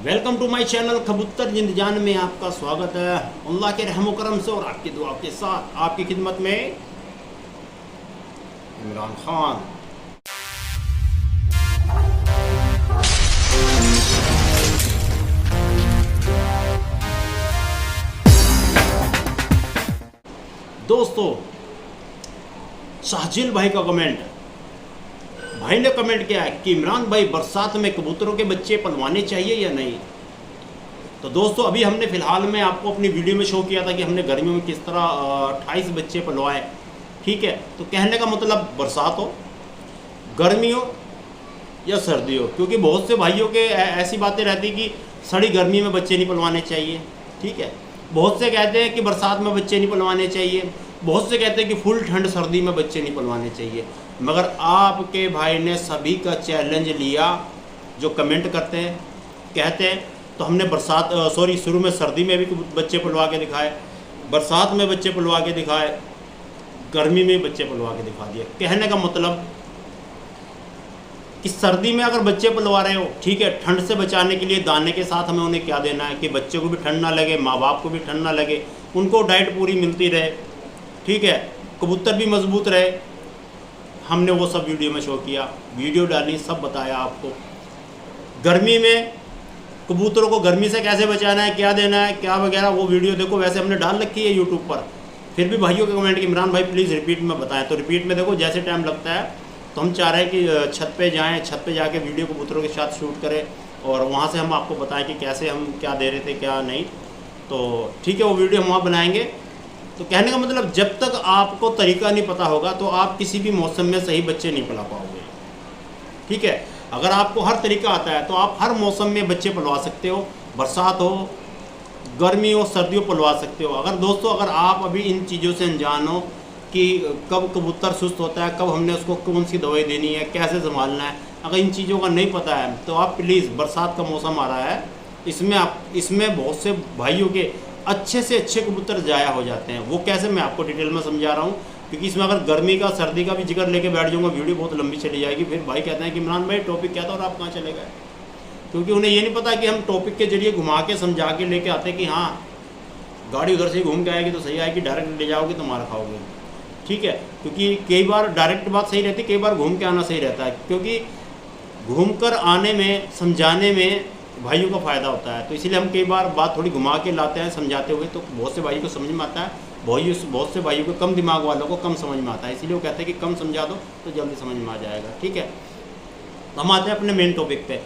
Welcome to my channel कबूतर जिंदजान में आपका स्वागत है। अल्लाह के रहम करम से और आपकी दुआ के साथ आपकी खिदमत में इमरान खान। दोस्तों, शाहजिल भाई का कमेंट, भाई ने कमेंट किया है कि इमरान भाई बरसात में कबूतरों के बच्चे पलवाने चाहिए या नहीं। तो दोस्तों, अभी हमने फ़िलहाल में आपको अपनी वीडियो में शो किया था कि हमने गर्मियों में किस तरह 28 बच्चे पलवाए। ठीक है, तो कहने का मतलब बरसात हो, गर्मी हो या सर्दी हो, क्योंकि बहुत से भाइयों के ऐसी बातें रहती कि सड़ी गर्मी में बच्चे नहीं पलवाने चाहिए। ठीक है, बहुत से कहते हैं कि बरसात में बच्चे नहीं पलवाने चाहिए, बहुत से कहते हैं कि फुल ठंड सर्दी में बच्चे नहीं पलवाने चाहिए। मगर आपके भाई ने सभी का चैलेंज लिया जो कमेंट करते हैं, कहते हैं, तो हमने शुरू में सर्दी में भी बच्चे पलवा के दिखाए, बरसात में बच्चे पलवा के दिखाए, गर्मी में बच्चे पलवा के दिखा दिए। कहने का मतलब कि सर्दी में अगर बच्चे पलवा रहे हो, ठीक है, ठंड से बचाने के लिए दाने के साथ हमें उन्हें क्या देना है कि बच्चे को भी ठंड ना लगे, माँ बाप को भी ठंड ना लगे, उनको डाइट पूरी मिलती रहे, ठीक है, कबूतर भी मजबूत रहे। हमने वो सब वीडियो में शो किया, वीडियो डाली, सब बताया आपको। गर्मी में कबूतरों को गर्मी से कैसे बचाना है, क्या देना है, क्या वगैरह, वो वीडियो देखो। वैसे हमने डाल रखी है यूट्यूब पर, फिर भी भाइयों के कमेंट कि इमरान भाई प्लीज़ रिपीट में बताएं। तो रिपीट में देखो, जैसे टाइम लगता है तो हम चाह रहे हैं कि छत पे जाएं, छत पे जाके वीडियो कबूतरों के साथ शूट करें और वहाँ से हम आपको बताएं कि कैसे हम क्या दे रहे थे, क्या नहीं। तो ठीक है, वो वीडियो हम वहाँ बनाएंगे। तो कहने का मतलब, जब तक आपको तरीका नहीं पता होगा तो आप किसी भी मौसम में सही बच्चे नहीं पला पाओगे। ठीक है, अगर आपको हर तरीका आता है तो आप हर मौसम में बच्चे पलवा सकते हो, बरसात हो, गर्मी हो, सर्दी हो, पलवा सकते हो। अगर दोस्तों, अगर आप अभी इन चीज़ों से अनजान हो कि कब कबूतर सुस्त होता है, कब हमने उसको कौन सी दवाई देनी है, कैसे संभालना है, अगर इन चीज़ों का नहीं पता है तो आप प्लीज़, बरसात का मौसम आ रहा है, इसमें बहुत से भाइयों के अच्छे से अच्छे कबूतर ज़ाया हो जाते हैं। वो कैसे, मैं आपको डिटेल में समझा रहा हूँ, क्योंकि इसमें अगर गर्मी का सर्दी का भी जिक्र लेके बैठ जाऊँगा, वीडियो बहुत लंबी चली जाएगी। फिर भाई कहते हैं कि इमरान भाई टॉपिक क्या था और आप कहाँ चले गए, क्योंकि उन्हें ये नहीं पता कि हम टॉपिक के जरिए घुमा के समझा के लेके आते हैं कि हाँ, गाड़ी उधर से ही घूम के आएगी तो सही आएगी, डायरेक्ट ले जाओगे तो मार खाओगे। ठीक है, क्योंकि कई बार डायरेक्ट बात सही रहती है, कई बार घूम के आना सही रहता है, क्योंकि घूम कर आने में, समझाने में भाइयों का फ़ायदा होता है। तो इसीलिए हम कई बार बात थोड़ी घुमा के लाते हैं समझाते हुए, तो बहुत से भाइयों को समझ में आता है, बहुत से भाइयों को, कम दिमाग वालों को कम समझ में आता है। इसीलिए वो कहते हैं कि कम समझा दो तो जल्दी समझ में आ जाएगा। ठीक है, हम आते हैं अपने मेन टॉपिक पे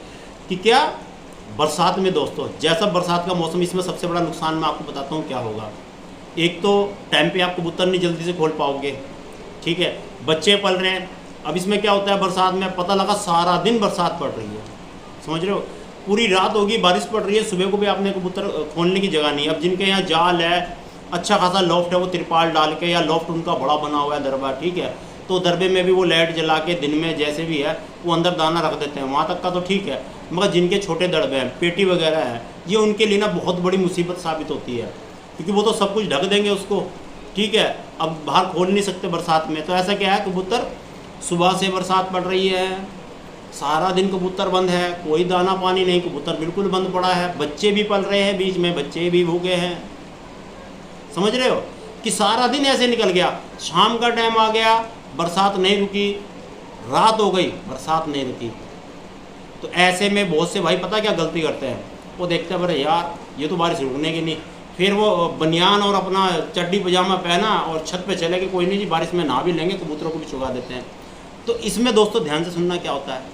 कि क्या बरसात में। दोस्तों, जैसा बरसात का मौसम, इसमें सबसे बड़ा नुकसान मैं आपको बताता हूँ क्या होगा। एक तो टाइम पे आप कबूतर नहीं जल्दी से खोल पाओगे। ठीक है, बच्चे पल रहे हैं। अब इसमें क्या होता है, बरसात में पता लगा सारा दिन बरसात पड़ रही है, समझ रहे हो, पूरी रात होगी, बारिश पड़ रही है, सुबह को भी आपने कबूतर खोलने की जगह नहीं। अब जिनके यहाँ जाल है, अच्छा खासा लॉफ्ट है, वो तिरपाल डाल के, या लॉफ्ट उनका बड़ा बना हुआ है दरबा, ठीक है, तो दरबे में भी वो लाइट जला के दिन में जैसे भी है वो अंदर दाना रख देते हैं, वहाँ तक का तो ठीक है। मगर जिनके छोटे दरबे हैं, पेटी वगैरह है, ये उनके लिए ना बहुत बड़ी मुसीबत साबित होती है, क्योंकि वो तो सब कुछ ढक देंगे उसको। ठीक है, अब बाहर खोल नहीं सकते बरसात में। तो ऐसा क्या है, कबूतर सुबह से बरसात पड़ रही है, सारा दिन कबूतर बंद है, कोई दाना पानी नहीं, कबूतर बिल्कुल बंद पड़ा है, बच्चे भी पल रहे हैं, बीच में बच्चे भी भूखे हैं। समझ रहे हो कि सारा दिन ऐसे निकल गया, शाम का टाइम आ गया, बरसात नहीं रुकी, रात हो गई, बरसात नहीं रुकी। तो ऐसे में बहुत से भाई पता क्या गलती करते हैं, वो देखते हैं अरे यार ये तो बारिश रुकने की नहीं, फिर वो बनियान और अपना चड्डी पजामा पहना और छत पे चले गए, कोई नहीं जी बारिश में नहा भी लेंगे, कबूतरों को भी चुगा देते हैं। तो इसमें दोस्तों ध्यान से सुनना क्या होता है,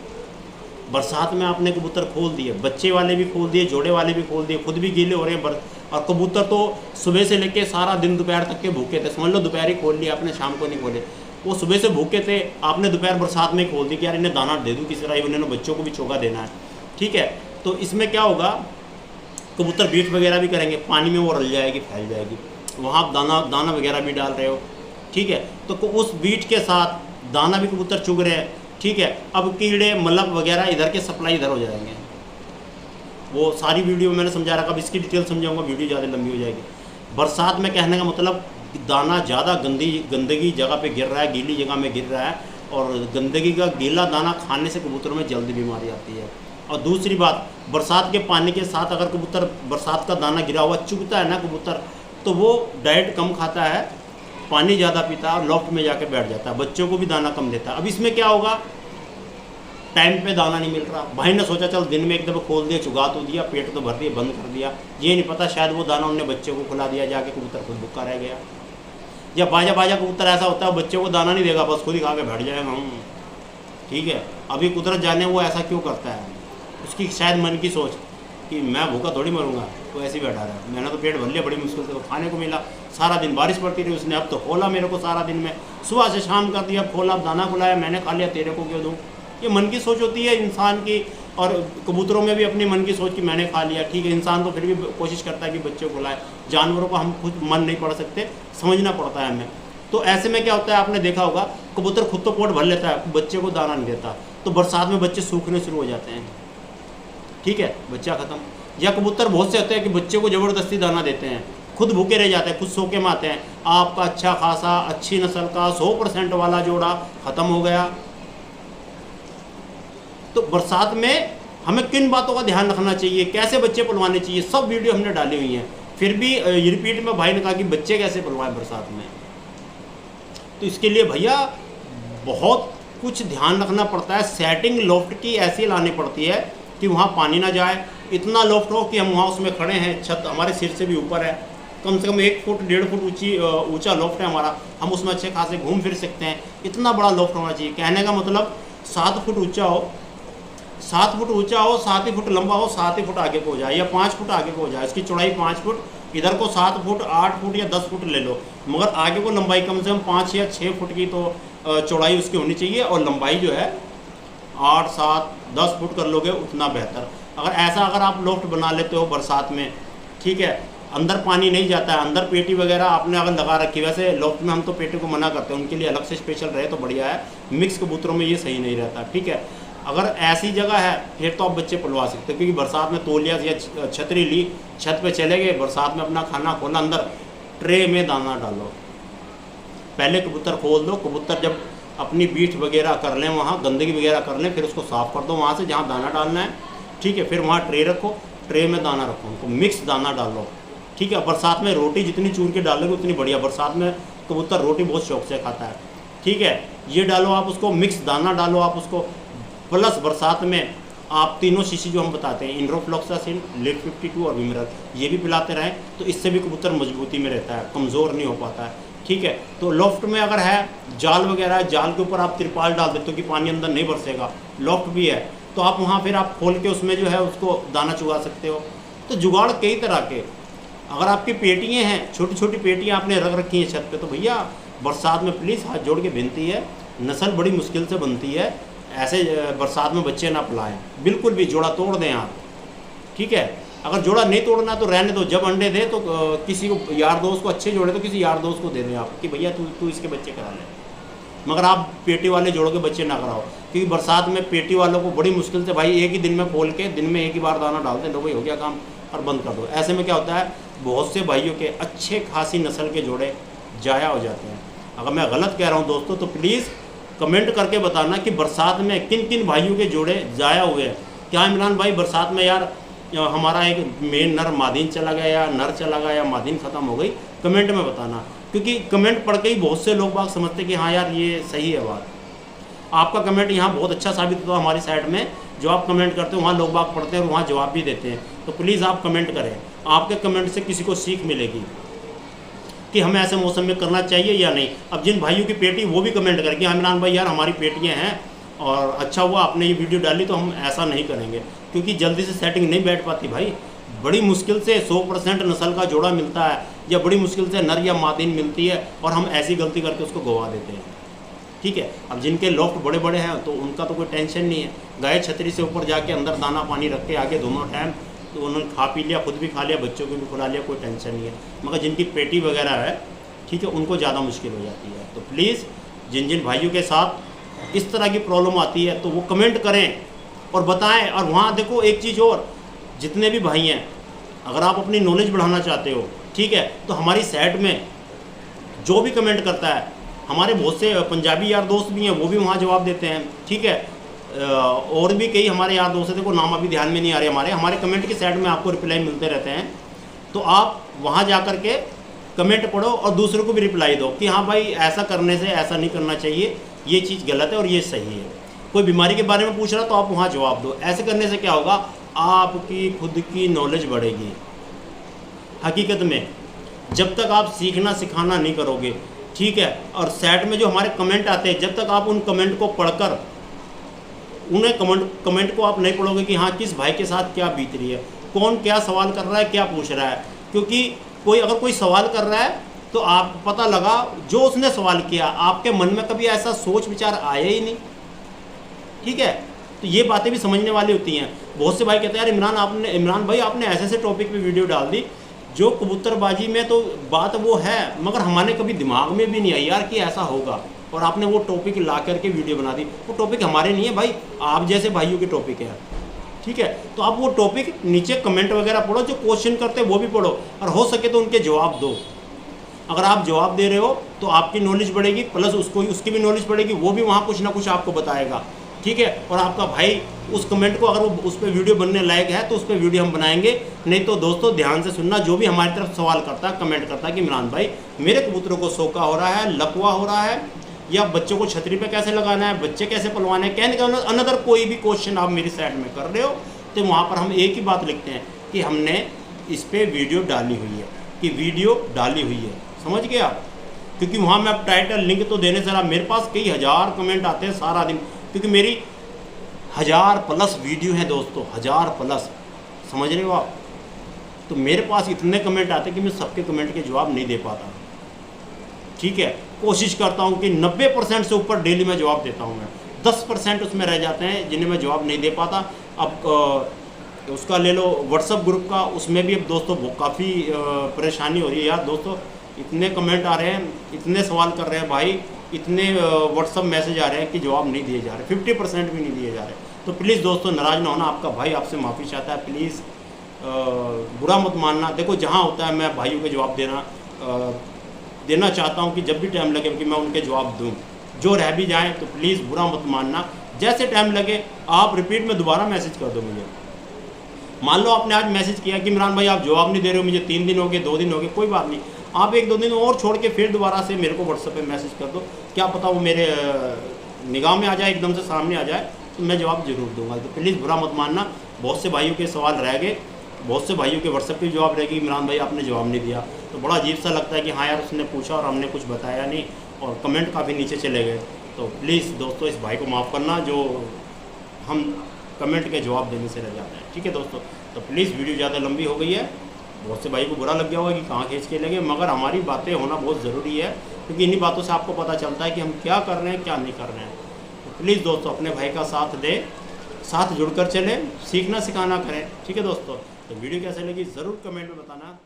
बरसात में आपने कबूतर खोल दिए, बच्चे वाले भी खोल दिए, जोड़े वाले भी खोल दिए, खुद भी गीले हो रहे हैं, और कबूतर तो सुबह से लेके सारा दिन दोपहर तक के भूखे थे। समझ लो दोपहर ही खोल लिया आपने, शाम को नहीं खोले। वो सुबह से भूखे थे, आपने दोपहर बरसात में खोल दी कि यार इन्हें दाना दे दूँ किसी तरह, उन्होंने बच्चों को भी चोगा देना है। ठीक है, तो इसमें क्या होगा, कबूतर बीट वगैरह भी करेंगे, पानी में वो रल जाएगी, फैल जाएगी, वहाँ आप दाना वगैरह भी डाल रहे हो। ठीक है, तो उस बीट के साथ दाना भी कबूतर चुग रहे हैं। ठीक है, अब कीड़े मलब वगैरह इधर के सप्लाई इधर हो जाएंगे। वो सारी वीडियो मैंने समझा रखा, अब इसकी डिटेल समझाऊंगा, वीडियो ज़्यादा लंबी हो जाएगी। बरसात में कहने का मतलब, दाना ज़्यादा गंदगी जगह पे गिर रहा है, गीली जगह में गिर रहा है, और गंदगी का गीला दाना खाने से कबूतरों में जल्दी बीमारी आती है। और दूसरी बात, बरसात के पानी के साथ अगर कबूतर बरसात का दाना गिरा हुआ चुगता है ना कबूतर, तो वो डाइट कम खाता है, पानी ज़्यादा पीता है और लॉफ्ट में जाके बैठ जाता है, बच्चों को भी दाना कम देता है। अब इसमें क्या होगा, टाइम पे दाना नहीं मिल रहा। भाई ने सोचा चल दिन में एक दफ़ा खोल दिया, चुगा तो दिया, पेट तो भर दिया, बंद कर दिया, ये नहीं पता शायद वो दाना उन्होंने बच्चे को खिला दिया, जाके कबूतर खुद भूखा रह गया। या बाजा बाजा कबूतर ऐसा होता है, बच्चे को दाना नहीं देगा, बस खुद ही खा के बैठ जाएगा। ठीक है, अभी कुदरत जाने वो ऐसा क्यों करता है, उसकी शायद मन की सोच कि मैं भूखा थोड़ी मरूंगा, तो ऐसे ही बैठा रहा। मैंने तो पेट भर लिया बड़ी मुश्किल से, तो खाने को मिला। सारा दिन बारिश पड़ती रही उसने, अब तो खोला मेरे को सारा दिन में, सुबह से शाम कर दिया, खोला, दाना खुलाया, मैंने खा लिया, तेरे को क्यों दूँ। ये मन की सोच होती है इंसान की, और कबूतरों में भी अपनी मन की सोच कि मैंने खा लिया। ठीक है, इंसान तो फिर भी कोशिश करता है कि बच्चे को खिलाए, जानवरों को हम खुद मन नहीं पढ़ सकते, समझना पड़ता है हमें। तो ऐसे में क्या होता है, आपने देखा होगा कबूतर खुद तो पोट भर लेता है, बच्चे को दाना नहीं देता, तो बरसात में बच्चे सूखने शुरू हो जाते हैं। ठीक है, बच्चा ख़त्म। या कबूतर बहुत से होते हैं कि बच्चे को ज़बरदस्ती दाना देते हैं, खुद भूखे रह जाते हैं, खुद सो के में आते हैं, आपका अच्छा खासा अच्छी नस्ल का 100% वाला जोड़ा ख़त्म हो गया। तो बरसात में हमें किन बातों का ध्यान रखना चाहिए, कैसे बच्चे पलवाने चाहिए, सब वीडियो हमने डाली हुई हैं। फिर भी रिपीट में भाई ने कहा कि बच्चे कैसे पलवाएं बरसात में, तो इसके लिए भैया बहुत कुछ ध्यान रखना पड़ता है। सेटिंग लॉफ्ट की ऐसी लानी पड़ती है कि वहाँ पानी ना जाए, इतना लॉफ्ट हो कि हम वहाँ उसमें खड़े हैं, छत हमारे सिर से भी ऊपर है, कम से कम 1 फुट 1.5 फुट ऊंचा लॉफ्ट है हमारा, हम उसमें अच्छे खासे घूम फिर सकते हैं। इतना बड़ा लॉफ्ट होना चाहिए, कहने का मतलब 7 फुट ऊंचा हो, 7 फुट ऊंचा हो, 7 ही फुट लंबा हो, 7 ही फुट आगे को हो जाए, या 5 फुट आगे को हो जाए। इसकी चौड़ाई 5 फुट, इधर को 7 फुट 8 फुट या 10 फुट ले लो, मगर आगे को लंबाई कम से कम 5 या 6 फुट की तो चौड़ाई उसकी होनी चाहिए, और लंबाई जो है 8 7 10 फुट कर लोगे उतना बेहतर। अगर आप लॉफ्ट बना लेते हो बरसात में, ठीक है, अंदर पानी नहीं जाता है, अंदर पेटी वगैरह आपने अगर लगा रखी, वैसे लॉफ्ट में हम तो पेटी को मना करते हैं, उनके लिए अलग से स्पेशल रहे तो बढ़िया है, मिक्स कबूतरों में ये सही नहीं रहता। ठीक है, अगर ऐसी जगह है फिर तो आप बच्चे पलवा सकते हो, क्योंकि बरसात में तौलिया या छतरी ली, छत पे चले गए, बरसात में अपना खाना खोला, अंदर ट्रे में दाना डालो, पहले कबूतर खोल दो, कबूतर जब अपनी बीठ वगैरह कर लें, वहाँ गंदगी वगैरह कर लें, फिर उसको साफ़ कर दो वहाँ से जहाँ दाना डालना है। ठीक है, फिर वहाँ ट्रे रखो, ट्रे में दाना रखो, उनको मिक्स दाना डालो। ठीक है, बरसात में रोटी जितनी चूर के डालोगे उतनी बढ़िया, बरसात में कबूतर रोटी बहुत शौक से खाता है। ठीक है, ये डालो आप उसको, मिक्स दाना डालो आप उसको, प्लस बरसात में आप तीनों शीशी जो हम बताते हैं, इंड्रोफ्लॉक्सासिन, लेट 52 और विमरल, ये भी पिलाते रहें, तो इससे भी कबूतर मजबूती में रहता है, कमज़ोर नहीं हो पाता है। ठीक है, तो लॉफ्ट में अगर है जाल वगैरह है, जाल के ऊपर आप तिरपाल डाल देते हो कि पानी अंदर नहीं बरसेगा, लॉफ्ट भी है तो आप वहाँ फिर आप खोल के उसमें जो है उसको दाना चुगा सकते हो। तो जुगाड़ कई तरह के, अगर आपकी पेटियाँ हैं, छोटी छोटी पेटियाँ आपने रख रखी हैं छत पे, तो भैया बरसात में प्लीज़ हाथ जोड़ के विनती है, नस्ल बड़ी मुश्किल से बनती है, ऐसे बरसात में बच्चे ना पिलाएं, बिल्कुल भी। जोड़ा तोड़ दें आप, ठीक है, अगर जोड़ा नहीं तोड़ना तो रहने दो, जब अंडे दे तो किसी को यार दोस्त को, अच्छे जोड़े तो किसी यार दोस्त को दे दें आप कि भैया तू इसके बच्चे करा ले, मगर आप पेटी वाले जोड़ों के बच्चे ना कराओ, क्योंकि बरसात में पेटी वालों को बड़ी मुश्किल से भाई एक ही दिन में खोल के दिन में एक ही बार दाना डालते हैं, लो भाई हो गया काम और बंद कर दो। ऐसे में क्या होता है, बहुत से भाइयों के अच्छे खासी नस्ल के जोड़े जाया हो जाते हैं। अगर मैं गलत कह रहा हूँ दोस्तों तो प्लीज़ कमेंट करके बताना कि बरसात में किन किन भाइयों के जोड़े जाया हुए हैं। क्या इमरान भाई बरसात में यार हमारा एक मेन नर मादीन चला गया या नर चला गया या मादीन ख़त्म हो गई, कमेंट में बताना, क्योंकि कमेंट पढ़ के ही बहुत से लोग बाग समझते कि हाँ यार ये सही है बात। आपका कमेंट यहाँ बहुत अच्छा साबित होता है हमारी साइड में, जो आप कमेंट करते हो वहाँ लोग बाग पढ़ते हैं और वहाँ जवाब भी देते हैं। तो प्लीज़ आप कमेंट करें, आपके कमेंट से किसी को सीख मिलेगी कि हमें ऐसे मौसम में करना चाहिए या नहीं। अब जिन भाइयों की पेटी वो भी कमेंट करें कि हाँ इमरान भाई यार हमारी पेटियाँ हैं और अच्छा हुआ आपने ये वीडियो डाली, तो हम ऐसा नहीं करेंगे, क्योंकि जल्दी से सेटिंग नहीं बैठ पाती भाई। बड़ी मुश्किल से 100% नस्ल का जोड़ा मिलता है या बड़ी मुश्किल से नर या मादीन मिलती है और हम ऐसी गलती करके उसको गवा देते हैं। ठीक है, अब जिनके लॉफ्ट बड़े बड़े हैं तो उनका तो कोई टेंशन नहीं है, गए छतरी से ऊपर जाके अंदर दाना पानी रख के आगे दोनों टाइम, तो उन्होंने खा पी लिया, खुद भी खा लिया, बच्चों को भी खिला लिया, कोई टेंशन नहीं है। मगर जिनकी पेटी वगैरह है, ठीक है, उनको ज़्यादा मुश्किल हो जाती है। तो प्लीज़ जिन जिन भाइयों के साथ इस तरह की प्रॉब्लम आती है तो वो कमेंट करें और बताएं। और वहाँ देखो एक चीज़ और, जितने भी भाई हैं, अगर आप अपनी नॉलेज बढ़ाना चाहते हो, ठीक है, तो हमारी साइट में जो भी कमेंट करता है, हमारे बहुत से पंजाबी यार दोस्त भी हैं, वो भी वहाँ जवाब देते हैं। ठीक है, और भी कई हमारे यार दोस्त थे, को नाम अभी ध्यान में नहीं आ रहे हमारे कमेंट के साइड में आपको रिप्लाई मिलते रहते हैं, तो आप वहाँ जा कर के कमेंट पढ़ो और दूसरों को भी रिप्लाई दो कि हाँ भाई ऐसा करने से ऐसा नहीं करना चाहिए, ये चीज़ गलत है और ये सही है। कोई बीमारी के बारे में पूछ रहा तो आप वहाँ जवाब दो। ऐसे करने से क्या होगा, आपकी खुद की नॉलेज बढ़ेगी। हकीकत में जब तक आप सीखना सिखाना नहीं करोगे, ठीक है, और साइड में जो हमारे कमेंट आते हैं, जब तक आप उन कमेंट को पढ़कर उन्हें कमेंट को आप नहीं पढ़ोगे कि हाँ किस भाई के साथ क्या बीत रही है, कौन क्या सवाल कर रहा है, क्या पूछ रहा है। क्योंकि अगर कोई सवाल कर रहा है तो आप पता लगा जो उसने सवाल किया आपके मन में कभी ऐसा सोच विचार आया ही नहीं, ठीक है। तो ये बातें भी समझने वाली होती हैं। बहुत से भाई कहते हैं यार इमरान भाई आपने ऐसे ऐसे टॉपिक पे वीडियो डाल दी जो कबूतरबाजी में तो बात वो है, मगर हमारे कभी दिमाग में भी नहीं आई यार कि ऐसा होगा, और आपने वो टॉपिक ला करके वीडियो बना दी। वो टॉपिक हमारे नहीं है भाई, आप जैसे भाइयों के टॉपिक है, ठीक है। तो आप वो टॉपिक नीचे कमेंट वगैरह पढ़ो, जो क्वेश्चन करते हैं वो भी पढ़ो, और हो सके तो उनके जवाब दो। अगर आप जवाब दे रहे हो तो आपकी नॉलेज बढ़ेगी, प्लस उसकी भी नॉलेज बढ़ेगी, वो भी वहाँ कुछ ना कुछ आपको बताएगा, ठीक है। और आपका भाई उस कमेंट को अगर वो उस पर वीडियो बनने लायक है तो उस पर वीडियो हम बनाएंगे। नहीं तो दोस्तों ध्यान से सुनना, जो भी हमारी तरफ सवाल करता है, कमेंट करता है कि इमरान भाई मेरे कबूतरों को सोका हो रहा है, लकवा हो रहा है, या बच्चों को छतरी पे कैसे लगाना है, बच्चे कैसे पलवाने हैं, कहने का अनदर कोई भी क्वेश्चन आप मेरी साइड में कर रहे हो, तो वहाँ पर हम एक ही बात लिखते हैं कि हमने इस पर वीडियो डाली हुई है, कि वीडियो डाली हुई है, समझ गए आप। क्योंकि वहाँ मैं अब टाइटल लिंक तो देने से रहा, मेरे पास कई हज़ार कमेंट आते हैं सारा दिन, क्योंकि मेरी 1000+ वीडियो हैं दोस्तों, 1000+, समझ रहे हो आप। तो मेरे पास इतने कमेंट आते हैं कि मैं सबके कमेंट के जवाब नहीं दे पाता, ठीक है। कोशिश करता हूँ कि 90% से ऊपर डेली में जवाब देता हूँ मैं, 10% उसमें रह जाते हैं जिन्हें मैं जवाब नहीं दे पाता। अब उसका ले लो व्हाट्सअप ग्रुप का, उसमें भी अब दोस्तों काफ़ी परेशानी हो रही है यार दोस्तों। इतने कमेंट आ रहे हैं, इतने सवाल कर रहे हैं भाई, इतने व्हाट्सअप मैसेज आ रहे हैं कि जवाब नहीं दिए जा रहे, 50% भी नहीं दिए जा रहे। तो प्लीज़ दोस्तों नाराज़ ना होना, आपका भाई आपसे माफ़ी चाहता है, प्लीज़ बुरा मत मानना। देखो जहाँ होता है मैं भाइयों के जवाब देना चाहता हूँ कि जब भी टाइम लगे कि मैं उनके जवाब दूँ, जो रह भी जाएँ तो प्लीज़ बुरा मत मानना। जैसे टाइम लगे आप रिपीट में दोबारा मैसेज कर दो मुझे। मान लो आपने आज मैसेज किया कि इमरान भाई आप जवाब नहीं दे रहे हो, मुझे 3 दिन हो गए, 2 दिन हो गए, कोई बात नहीं, आप 1-2 दिन और छोड़ के फिर दोबारा से मेरे को व्हाट्सएप पे मैसेज कर दो, क्या पता वो मेरे निगाह में आ जाए, एकदम से सामने आ जाए, तो मैं जवाब जरूर दूंगा। तो प्लीज़ बुरा मत मानना। बहुत से भाइयों के सवाल रह गए, बहुत से भाइयों के व्हाट्सएप पे जवाब रहेगी इमरान भाई आपने जवाब नहीं दिया, तो बड़ा अजीब सा लगता है कि हाँ यार उसने पूछा और हमने कुछ बताया नहीं, और कमेंट काफ़ी नीचे चले गए। तो प्लीज़ दोस्तों इस भाई को माफ़ करना जो हम कमेंट के जवाब देने से रह जाते हैं, ठीक है दोस्तों। तो प्लीज़ वीडियो ज़्यादा लंबी हो गई है, बहुत से भाई को बुरा लग गया होगा कि कहाँ खींच के लगे, मगर हमारी बातें होना बहुत ज़रूरी है, क्योंकि इन्हीं बातों से आपको पता चलता है कि हम क्या कर रहे हैं क्या नहीं कर रहे हैं। तो प्लीज़ दोस्तों अपने भाई का साथ दें, साथ जुड़कर चलें, सीखना सिखाना करें, ठीक है दोस्तों। तो वीडियो कैसे लगी ज़रूर कमेंट में बताना।